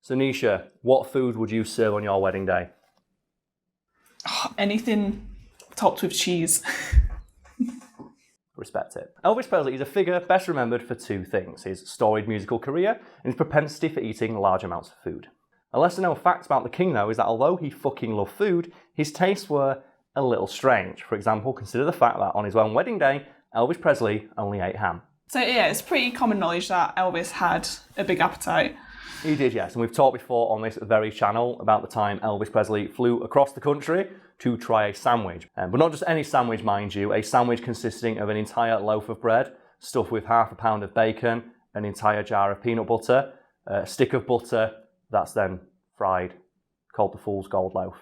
So Nisha, what food would you serve on your wedding day? Anything topped with cheese. Respect it. Elvis Presley is a figure best remembered for two things: his storied musical career and his propensity for eating large amounts of food. A lesser known fact about the king, though, is that although he fucking loved food, his tastes were a little strange. For example, consider the fact that on his own wedding day, Elvis Presley only ate ham. So yeah, it's pretty common knowledge that Elvis had a big appetite. He did, yes, and we've talked before on this very channel about the time Elvis Presley flew across the country to try a sandwich. But not just any sandwich, mind you, a sandwich consisting of an entire loaf of bread stuffed with half a pound of bacon, an entire jar of peanut butter, a stick of butter that's then fried, called the Fool's Gold Loaf.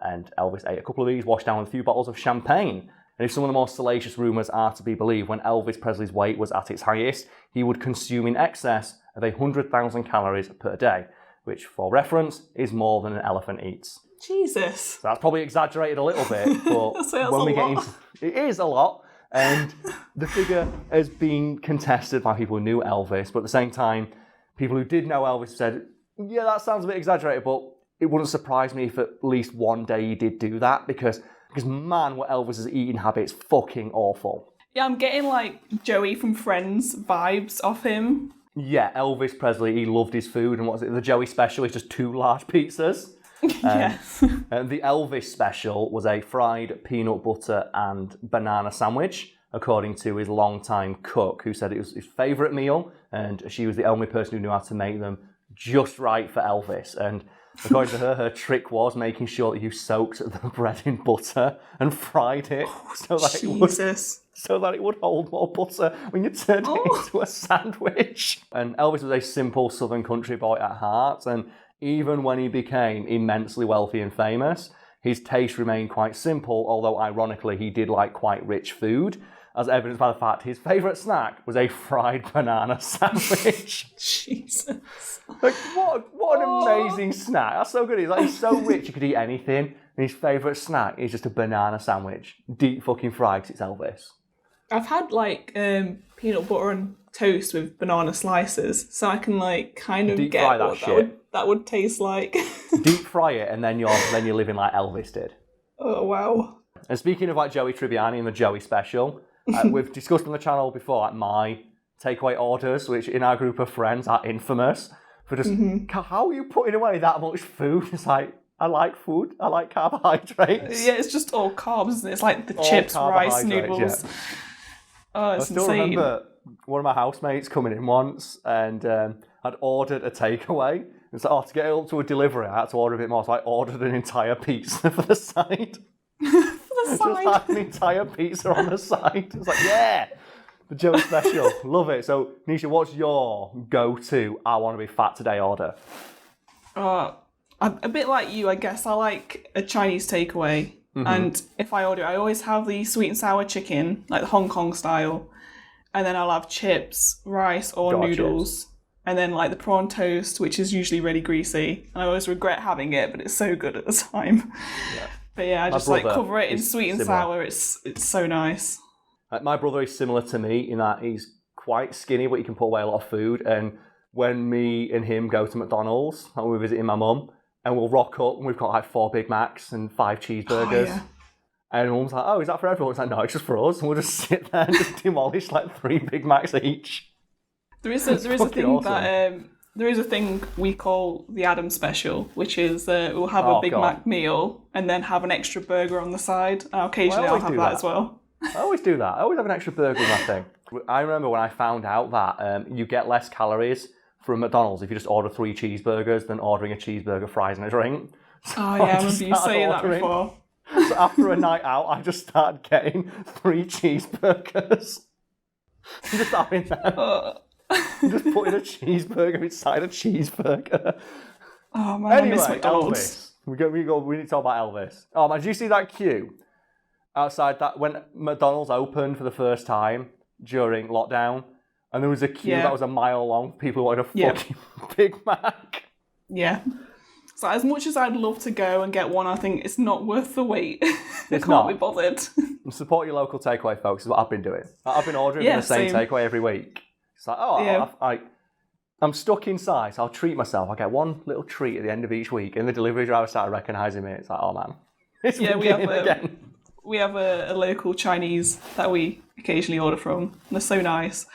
And Elvis ate a couple of these, washed down with a few bottles of champagne. And if some of the more salacious rumours are to be believed, when Elvis Presley's weight was at its highest, he would consume in excess of 100,000 calories per day, which, for reference, is more than an elephant eats. Jesus. So that's probably exaggerated a little bit, but when we get into it is a lot. And the figure has been contested by people who knew Elvis, but at the same time, people who did know Elvis said, yeah, that sounds a bit exaggerated, but it wouldn't surprise me if at least one day he did do that, because man, what Elvis's eating habits fucking awful. Yeah, I'm getting like Joey from Friends vibes off him. Yeah, Elvis Presley, he loved his food, and what was it? The Joey Special is just 2 large pizzas. Yes. And the Elvis Special was a fried peanut butter and banana sandwich, according to his longtime cook, who said it was his favourite meal, and she was the only person who knew how to make them just right for Elvis. And according to her, her trick was making sure that you soaked the bread in butter and fried it so that it would hold more butter when you turned it into a sandwich. And Elvis was a simple southern country boy at heart, and even when he became immensely wealthy and famous, his taste remained quite simple, although ironically he did like quite rich food, as evidenced by the fact his favourite snack was a fried banana sandwich. Jesus. Like, what an amazing snack. That's so good. He's so rich he could eat anything, and his favourite snack is just a banana sandwich. Deep fucking fried, 'cause it's Elvis. I've had like peanut butter and toast with banana slices, so I can like kind of Deep get fry that what shit. that would taste like. Deep fry it, and then you're living like Elvis did. Oh wow. And speaking of like Joey Tribbiani and the Joey Special, we've discussed on the channel before like my takeaway orders, which in our group of friends are infamous for just how are you putting away that much food? It's like, I like food, I like carbohydrates. Yeah, it's just all carbs, isn't it? It's like the chips, rice, noodles. Yeah. Oh, it's I still insane. remember one of my housemates coming in once, and I'd ordered a takeaway. And so, to get it up to a delivery, I had to order a bit more. So I ordered an entire pizza for the side. Just had an entire pizza on the side. It's like, yeah, the Joey Special, love it. So Nisha, what's your go-to I want to be fat today order? I'm a bit like you, I guess. I like a Chinese takeaway. And if I order, I always have the sweet and sour chicken, like the Hong Kong style. And then I'll have chips, rice, or noodles. And then like the prawn toast, which is usually really greasy. And I always regret having it, but it's so good at the time. Yeah. But yeah, I just like cover it in sweet and sour. It's so nice. My brother is similar to me in that he's quite skinny, but he can put away a lot of food. And when me and him go to McDonald's, and we're visiting my mum, and we'll rock up, and we've got like 4 Big Macs and 5 cheeseburgers. Oh, yeah. And Mum's like, oh, is that for everyone? It's like, no, it's just for us. And we'll just sit there and just demolish like 3 Big Macs each. There is a thing awesome. There is a thing we call the Adam Special, which is we'll have a Big Mac meal and then have an extra burger on the side. Occasionally I'll have that as well. I always do that. I always have an extra burger with my thing. I remember when I found out that you get less calories from McDonald's if you just order 3 cheeseburgers than ordering a cheeseburger, fries and a drink. So oh yeah, I remember you saying that before. So after a night out, I just started getting 3 cheeseburgers. Just having them. Just putting a cheeseburger inside a cheeseburger. Oh man, anyway, I miss McDonald's. Elvis. We need to talk about Elvis. Oh man, did you see that queue outside that when McDonald's opened for the first time during lockdown? And there was a queue that was a mile long. People wanted a fucking Big Mac. Yeah. So as much as I'd love to go and get one, I think it's not worth the wait. It's can't be bothered. Support your local takeaway, folks, is what I've been doing. I've been ordering the same takeaway every week. It's like, I'm stuck inside, so I'll treat myself. I get one little treat at the end of each week, and the delivery driver started recognising me. It's like, oh man, it's beginning again. We have a local Chinese that we occasionally order from. And they're so nice.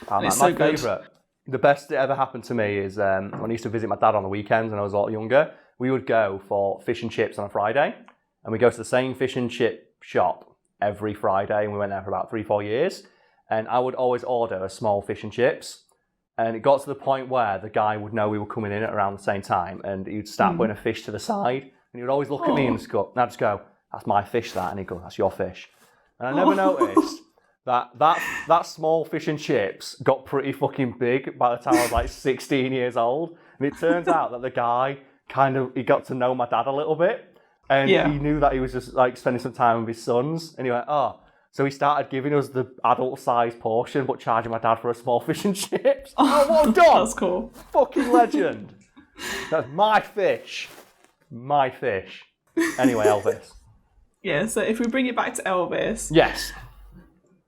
Oh, man, my favourite, the best that ever happened to me is when I used to visit my dad on the weekends when I was a lot younger. We would go for fish and chips on a Friday, and we go to the same fish and chip shop every Friday, and we went there for about 3-4 years. And I would always order a small fish and chips. And it got to the point where the guy would know we were coming in at around the same time, and he'd start putting a fish to the side, and he would always look at me and just go, that's my fish, that, and he'd go, that's your fish. And I never noticed that small fish and chips got pretty fucking big by the time I was like 16 years old. And it turns out that the guy he got to know my dad a little bit, and he knew that he was just like spending some time with his sons, and he went, so he started giving us the adult-sized portion, but charging my dad for a small fish and chips. Oh, well done! That's cool. Fucking legend. That's my fish. My fish. Anyway, Elvis. Yeah, so if we bring it back to Elvis. Yes.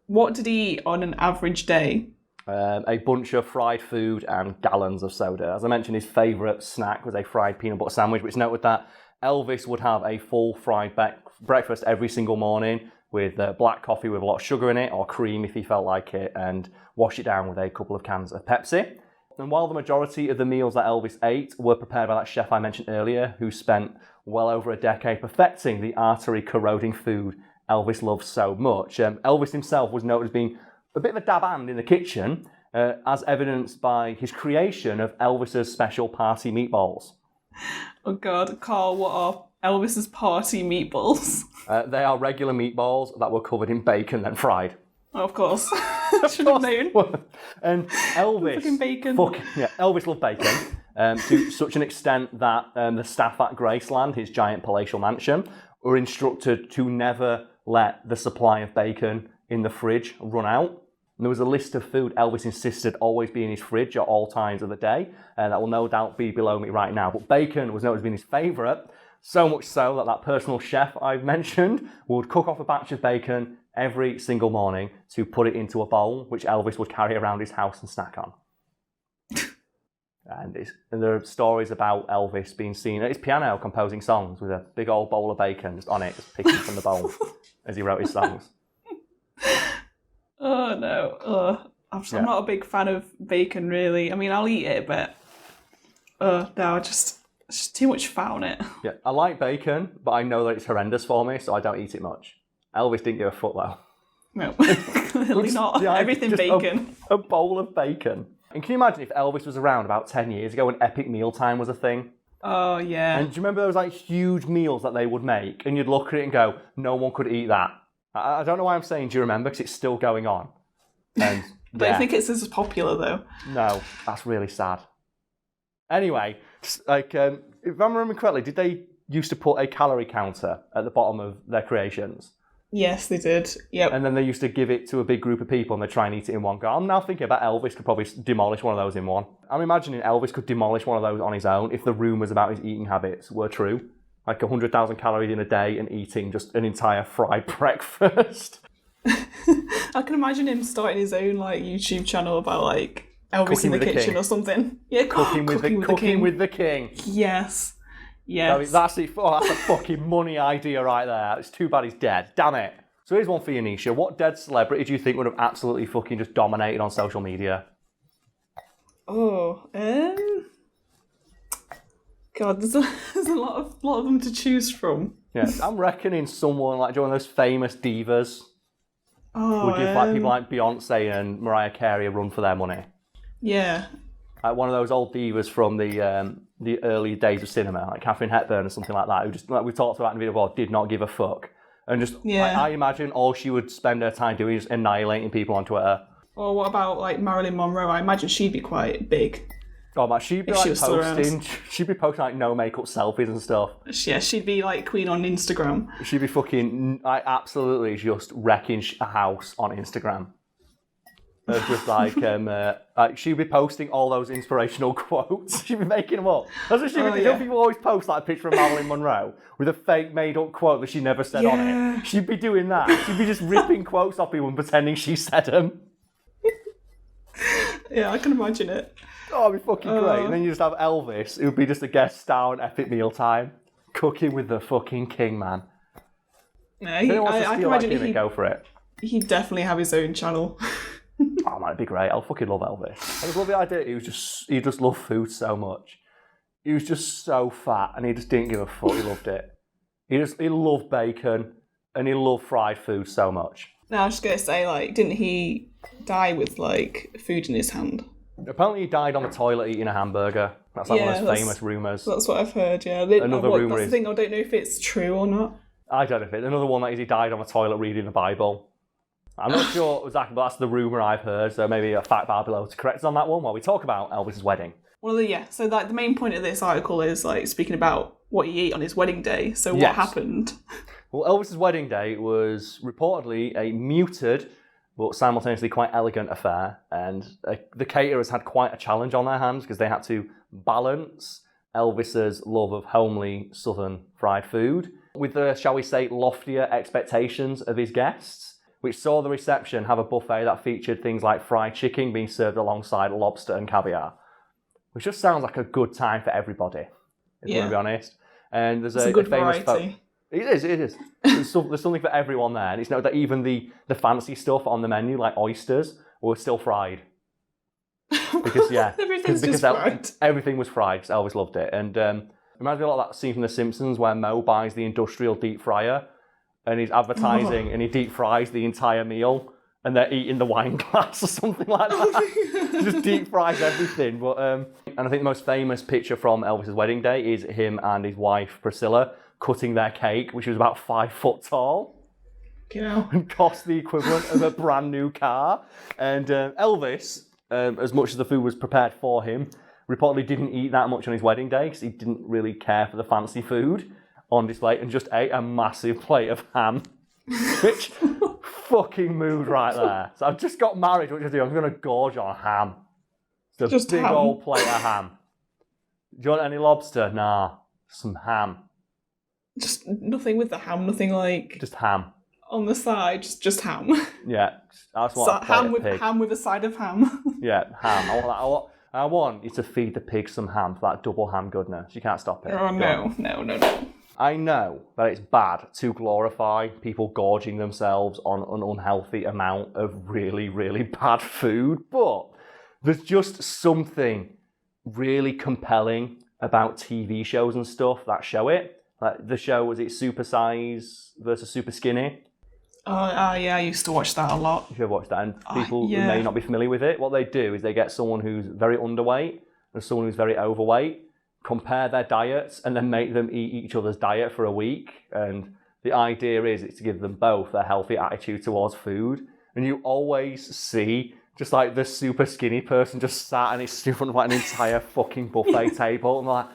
What did he eat on an average day? A bunch of fried food and gallons of soda. As I mentioned, his favourite snack was a fried peanut butter sandwich, which noted that Elvis would have a full fried breakfast every single morning, with black coffee with a lot of sugar in it, or cream if he felt like it, and wash it down with a couple of cans of Pepsi. And while the majority of the meals that Elvis ate were prepared by that chef I mentioned earlier, who spent well over a decade perfecting the artery-corroding food Elvis loves so much, Elvis himself was noted as being a bit of a dab hand in the kitchen, as evidenced by his creation of Elvis's Special Party Meatballs. Oh God, Karl, what are Elvis's party meatballs? They are regular meatballs that were covered in bacon then fried. Oh, of course. Should have known. And Elvis... Fucking bacon. Elvis loved bacon to such an extent that the staff at Graceland, his giant palatial mansion, were instructed to never let the supply of bacon in the fridge run out. And there was a list of food Elvis insisted always be in his fridge at all times of the day, and that will no doubt be below me right now. But bacon was noted as being his favourite, so much so that personal chef I've mentioned would cook off a batch of bacon every single morning to put it into a bowl, which Elvis would carry around his house and snack on. And there are stories about Elvis being seen at his piano composing songs with a big old bowl of bacon just on it, just picking from the bowl as he wrote his songs. Oh no, I'm not a big fan of bacon really. I mean, I'll eat it, but no, it's just too much fat on it. Yeah, I like bacon, but I know that it's horrendous for me, so I don't eat it much. Elvis didn't give a fuck though. No, clearly not. Yeah, everything bacon. A bowl of bacon. And can you imagine if Elvis was around about 10 years ago when epic mealtime was a thing? Oh, yeah. And do you remember those like huge meals that they would make? And you'd look at it and go, no one could eat that. I don't know why I'm saying do you remember, because it's still going on. And But I think it's as popular though. No, that's really sad. Anyway, like if I remember correctly, did they used to put a calorie counter at the bottom of their creations? Yes, they did. Yep. And then they used to give it to a big group of people and they try and eat it in one go. I'm now thinking about Elvis could probably demolish one of those in one. I'm imagining Elvis could demolish one of those on his own if the rumours about his eating habits were true. Like 100,000 calories in a day and eating just an entire fried breakfast. I can imagine him starting his own like YouTube channel about like Elvis Cooking in the with the kitchen King. or something. Yeah, Cooking with the King. Yes. Yes. That's a fucking money idea right there. It's too bad he's dead. Damn it. So here's one for you, Nisha. What dead celebrity do you think would have absolutely fucking just dominated on social media? Oh, God, there's a lot of them to choose from. Yeah, I'm reckoning someone like one of those famous divas would give like people like Beyonce and Mariah Carey a run for their money. Yeah. Like one of those old divas from the early days of cinema, like Katharine Hepburn or something like that, who just, like we talked about in the video before, did not give a fuck. And just, I imagine all she would spend her time doing is annihilating people on Twitter. Or what about like Marilyn Monroe? I imagine she'd be quite big. Oh man, she'd be posting like no makeup selfies and stuff. Yeah, she'd be like queen on Instagram. She'd be fucking absolutely just wrecking a house on Instagram. Just like she'd be posting all those inspirational quotes. She'd be making them up. That's what she'd be. You know, people always post like a picture of Marilyn Monroe with a fake made-up quote that she never said on it. She'd be doing that. She'd be just ripping quotes off people and pretending she said them. Yeah, I can imagine it. Oh, it'd be fucking great. And then you just have Elvis, who'd be just a guest star on Epic Mealtime, cooking with the fucking king, man. Yeah, If anyone wants to I can steal that imagine gimmick, go for it. he'd definitely have his own channel. Oh man, it'd be great. I fucking love Elvis. I just love the idea. He just loved food so much. He was just so fat, and he just didn't give a fuck. He loved it. He loved bacon, and he loved fried food so much. Now, I was just gonna say, like, didn't he die with like food in his hand? Apparently, he died on the toilet eating a hamburger. That's like one of those famous rumours. That's what I've heard. Yeah, Another rumour that's is the thing. I don't know if it's true or not. I don't know if it. Another one that is he died on the toilet reading the Bible. I'm not sure exactly, but that's the rumour I've heard. So maybe a fact bar below to correct us on that one while we talk about Elvis's wedding. Well, yeah. So like the main point of this article is like speaking about what he ate on his wedding day. So what happened? Well, Elvis's wedding day was reportedly a muted but simultaneously quite elegant affair, and the caterers had quite a challenge on their hands because they had to balance Elvis's love of homely southern fried food with the, shall we say, loftier expectations of his guests, which saw the reception have a buffet that featured things like fried chicken being served alongside lobster and caviar, which just sounds like a good time for everybody, if we're going to be honest. And there's a good famous variety. It is. There's something for everyone there. And it's noted that even the fancy stuff on the menu, like oysters, were still fried. Because, everything was fried, because Elvis loved it. And it reminds me a lot of that scene from The Simpsons where Moe buys the industrial deep fryer and he's advertising and he deep fries the entire meal and they're eating the wine glass or something like that. He just deep fries everything. But and I think the most famous picture from Elvis's wedding day is him and his wife, Priscilla, cutting their cake, which was about 5 foot tall. And cost the equivalent of a brand new car. And Elvis, as much as the food was prepared for him, reportedly didn't eat that much on his wedding day because he didn't really care for the fancy food on display and just ate a massive plate of ham. Which fucking mood right there. So I've just got married. What do I do? I'm going to gorge on ham. Just a big old plate of ham. Do you want any lobster? Nah. Some ham. Just nothing with the ham, nothing like... Just ham. On the side, just ham. Yeah, that's what ham with a side of ham. Yeah, ham. I want you to feed the pig some ham for that double ham goodness. You can't stop it. Oh, no. I know that it's bad to glorify people gorging themselves on an unhealthy amount of really, really bad food, but there's just something really compelling about TV shows and stuff that show it. Like the show, was it Super Size versus Super Skinny? Yeah, I used to watch that a lot. You should have watched that. And people who may not be familiar with it, what they do is they get someone who's very underweight and someone who's very overweight, compare their diets, and then make them eat each other's diet for a week. And the idea is to give them both a healthy attitude towards food. And you always see just like the super skinny person just sat and he's in front of like an entire fucking buffet table. And like...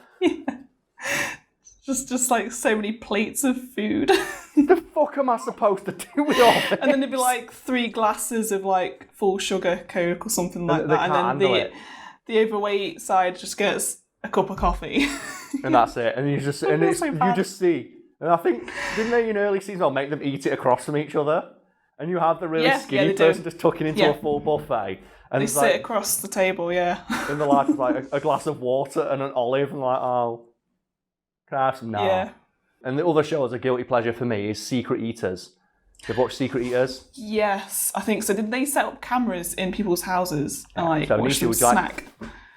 Just like so many plates of food. The fuck am I supposed to do with all this? And then there'd be like 3 glasses of like full sugar Coke or something like that. And then the overweight side just gets a cup of coffee. And that's it. And you just see. And I think, didn't they in early seasons make them eat it across from each other? And you have the really skinny person just tucking into a full buffet. And they sit across the table, And they're like a glass of water and an olive and like, oh... Can I have some? No. Yeah. And the other show as a guilty pleasure for me is Secret Eaters. You've watched Secret Eaters? Yes, I think so. Did they set up cameras in people's houses and watch them snack?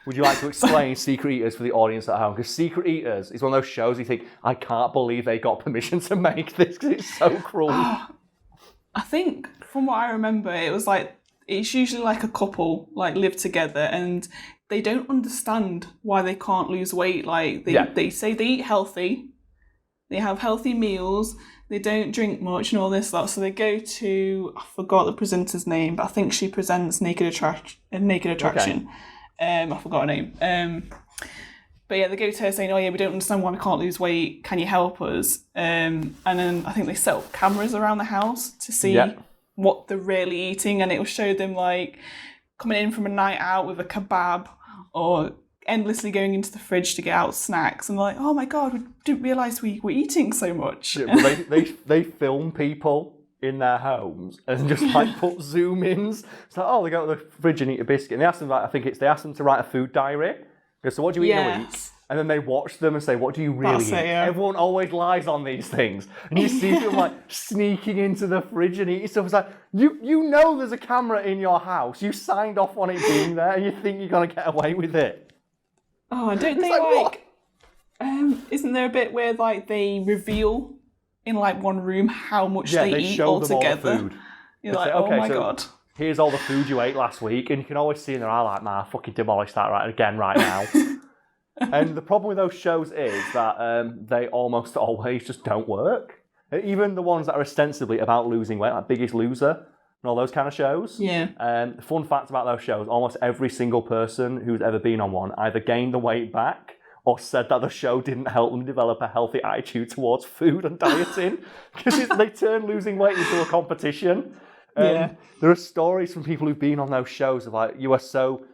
Would you like to explain Secret Eaters for the audience at home? Because Secret Eaters is one of those shows you think, I can't believe they got permission to make this because it's so cruel. I think, from what I remember, it was like, it's usually like a couple live together and they don't understand why they can't lose weight. Like they say they eat healthy, they have healthy meals, they don't drink much and all this stuff. So they go to, I forgot the presenter's name, but I think she presents Naked Attraction. Okay. I forgot her name. But yeah, they go to her saying, oh yeah, we don't understand why we can't lose weight. Can you help us? And then I think they set up cameras around the house to see what they're really eating. And it will show them like coming in from a night out with a kebab or endlessly going into the fridge to get out snacks. And they're like, oh my God, we didn't realise we were eating so much. Yeah, they film people in their homes and just like put zoom ins. It's like, oh, they go to the fridge and eat a biscuit. And they ask them, like, they ask them to write a food diary. Go, so what do you eat in a week? And then they watch them and say, what do you really eat? Everyone always lies on these things. And you see them like sneaking into the fridge and eating stuff. It's like, you know there's a camera in your house. You signed off on it being there and you think you're going to get away with it. Oh, I don't think isn't there a bit where like they reveal in like one room how much they eat show altogether? Them all the food. You're like, okay, oh my God. Here's all the food you ate last week. And you can always see in their eye like, man, I fucking demolished that right now. And the problem with those shows is that they almost always just don't work. Even the ones that are ostensibly about losing weight, like Biggest Loser and all those kind of shows. Yeah. The fun fact about those shows, almost every single person who's ever been on one either gained the weight back or said that the show didn't help them develop a healthy attitude towards food and dieting. Because they turn losing weight into a competition. There are stories from people who've been on those shows of like, you are so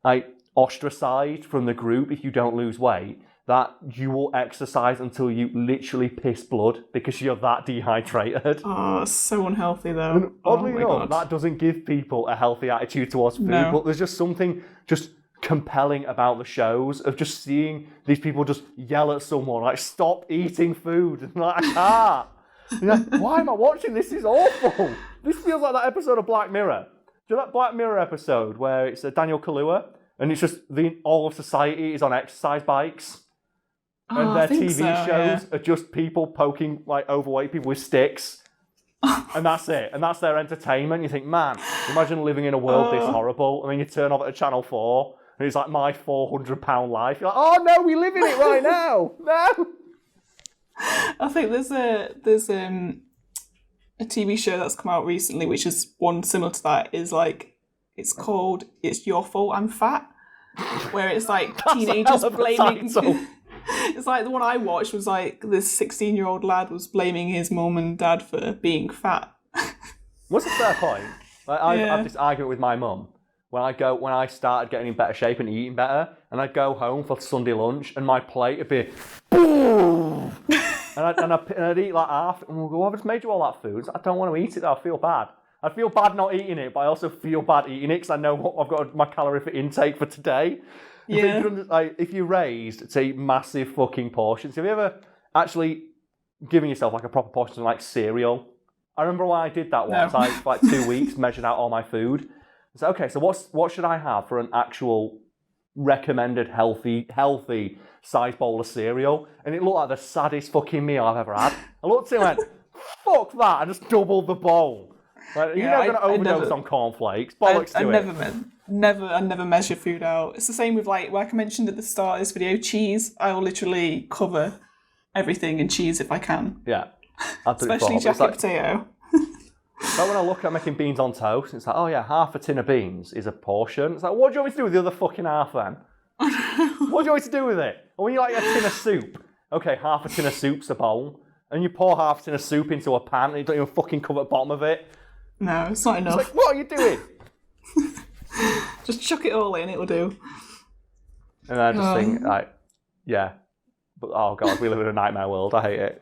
like ostracized from the group if you don't lose weight that you will exercise until you literally piss blood because you're that dehydrated. Oh, so unhealthy though. And oddly enough, that doesn't give people a healthy attitude towards food, but there's just something just compelling about the shows of just seeing these people just yell at someone like, stop eating food. And like, I can't. You're like, why am I watching this? This is awful. This feels like that episode of Black Mirror. Do you know that Black Mirror episode where it's Daniel Kaluuya and it's just all of society is on exercise bikes and their TV shows are just people poking like overweight people with sticks and that's it. And that's their entertainment. You think, man, imagine living in a world this horrible. And then you turn off at Channel 4 and it's like My 400-Pound Life. You're like, oh no, we live in it right now. No. I think there's a TV show that's come out recently, which is one similar to that. Is like it's called "It's Your Fault I'm Fat," where it's like teenagers blaming. It's like the one I watched was like this 16-year-old lad was blaming his mum and dad for being fat. What's the fair point? Like, I have this argument with my mum. When I started getting in better shape and eating better, and I'd go home for Sunday lunch, and my plate would be, boom, and I'd eat like half, and we'll go, I've just made you all that food. I don't want to eat it, though. I feel bad. I feel bad not eating it, but I also feel bad eating it because I know what I've got my calorific intake for today. Yeah. If you're raised to eat massive fucking portions, have you ever actually given yourself like a proper portion of like cereal? I remember when I did that once. I for like 2 weeks measured out all my food. So okay, so what should I have for an actual recommended healthy size bowl of cereal? And it looked like the saddest fucking meal I've ever had. I looked at it and went, fuck that, I just doubled the bowl. Like, you're never going to overdose on cornflakes. Bollocks to it. I never measure food out. It's the same with like, like I mentioned at the start of this video, cheese. I will literally cover everything in cheese if I can. Yeah. Especially jacket potato. But when I look at making beans on toast, it's like, oh yeah, half a tin of beans is a portion. It's like, what do you want me to do with the other fucking half then? What do you want me to do with it? Or when you like a tin of soup, okay, half a tin of soup's a bowl, and you pour half a tin of soup into a pan and you don't even fucking cover the bottom of it. No, it's not enough. It's like, what are you doing? Just chuck it all in, it'll do. And I just think, like, yeah. But, oh God, we live in a nightmare world. I hate it.